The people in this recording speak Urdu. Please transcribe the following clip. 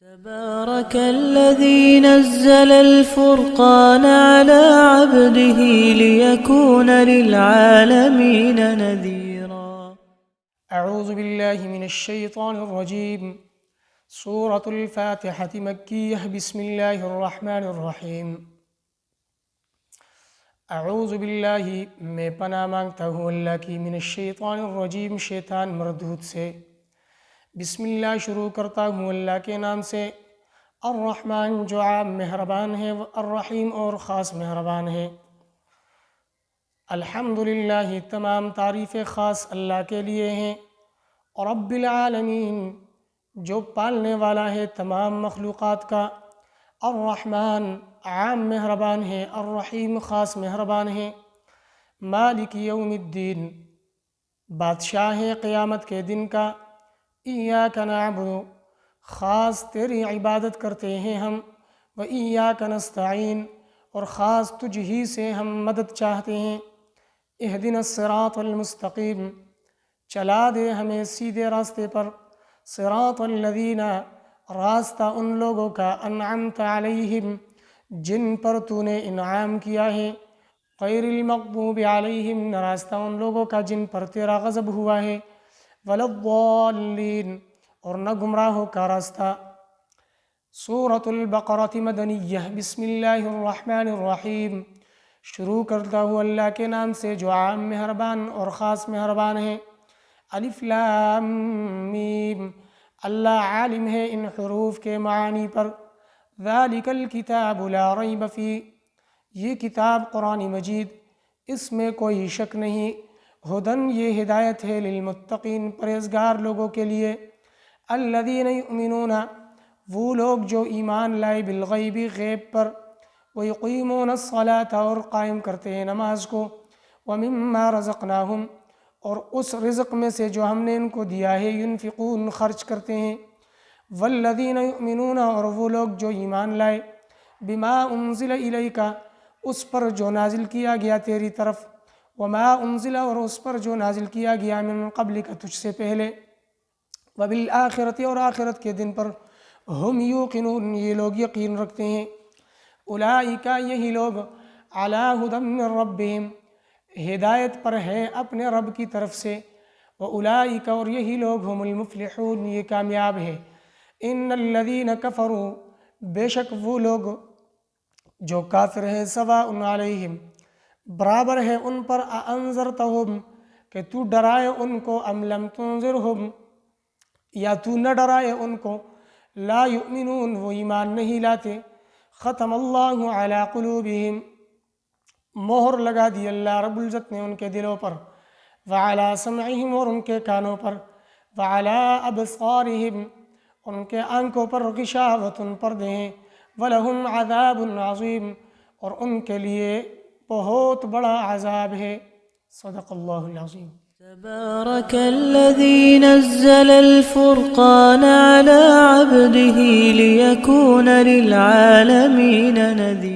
تبارك الذي نزل الفرقان على عبده ليكون للعالمين نذيرا. اعوذ باللہ من الشیطان الرجیم. سورة الفاتحة مکیہ. بسم اللہ الرحمن الرحیم. اعوذ باللہ، میں پناہ مانگتا ہوں اللہ کی، من الشیطان الرجیم، شیطان مردود سے. بسم اللہ، شروع کرتا ہوں اللہ کے نام سے. الرحمن، جو عام مہربان ہے، الرحیم اور خاص مہربان ہے. الحمدللہ، تمام تعریف خاص اللہ کے لیے ہیں. رب العالمین، جو پالنے والا ہے تمام مخلوقات کا. الرحمن، عام مہربان ہے، الرحیم خاص مہربان ہے. مالک یوم الدین، بادشاہ ہے قیامت کے دن کا. ایاک نعبد، خاص تیری عبادت کرتے ہیں ہم. وایاک نستعین، اور خاص تجھ ہی سے ہم مدد چاہتے ہیں. اہدنا الصراط المستقیم، چلا دے ہمیں سیدھے راستے پر. صراط الذین، راستہ ان لوگوں کا، انعمت علیہم، جن پر تو نے انعام کیا ہے. غیر المغضوب علیہم، راستہ ان لوگوں کا جن پر تیرا غضب ہوا ہے. ولا الضالین، اور نہ گمراہوں کا راستہ. سورۃ البقرۃ مدنیہ. بسم اللہ الرحمن الرحیم، شروع کرتا ہوں اللہ کے نام سے جو عام مہربان اور خاص مہربان ہے. الف لام میم، اللہ عالم ہے ان حروف کے معانی پر. ذالک الکتاب لا ریب فیہ، یہ کتاب قرآن مجید، اس میں کوئی شک نہیں. ہدن، یہ ہدایت ہے، للمتقین، پرہیزگار لوگوں کے لیے. الذین یؤمنون، وہ لوگ جو ایمان لائے، بالغیب، غیب پر. ویقیمون الصلاۃ، اور قائم کرتے ہیں نماز کو. ومما رزقناہم، اور اس رزق میں سے جو ہم نے ان کو دیا ہے، ینفقون، خرچ کرتے ہیں. والذین یؤمنون، اور وہ لوگ جو ایمان لائے، بما انزل الیک، اس پر جو نازل کیا گیا تیری طرف. وما انزل، اور اس پر جو نازل کیا گیا، من قبلک، تجھ سے پہلے. وبالآخرۃ، اور آخرت کے دن پر. ہم یوقنون، یہ لوگ یقین رکھتے ہیں. اولئک، یہی لوگ، علی ھدی من ربہم، ہدایت پر ہے اپنے رب کی طرف سے. واولئک، اور یہی لوگ، ہم المفلحون، یہ کامیاب ہے. ان الذین کفروا، بے شک وہ لوگ جو کافر ہیں، سواء علیہم، برابر ہے ان پر، اانذرتہم، کہ تو ڈرائے ان کو، ام لم تنذرہم، یا تو نہ ڈرائے ان کو. لا یؤمنون، وہ ایمان نہیں لاتے. ختم اللہ علی قلوبہم، مہر لگا دی اللہ رب العزت نے ان کے دلوں پر. وعلی سمعہم، اور ان کے کانوں پر. وعلی ابصارہم، ان کے آنکھوں پر. غشاوۃ، پردے ہیں. ولہم عذاب عظیم، اور ان کے لیے بہت بڑا عذاب ہے. صدق اللہ العظیم. تبارك الذي نزل الفرقان على عبده ليكون للعالمين نذيرا.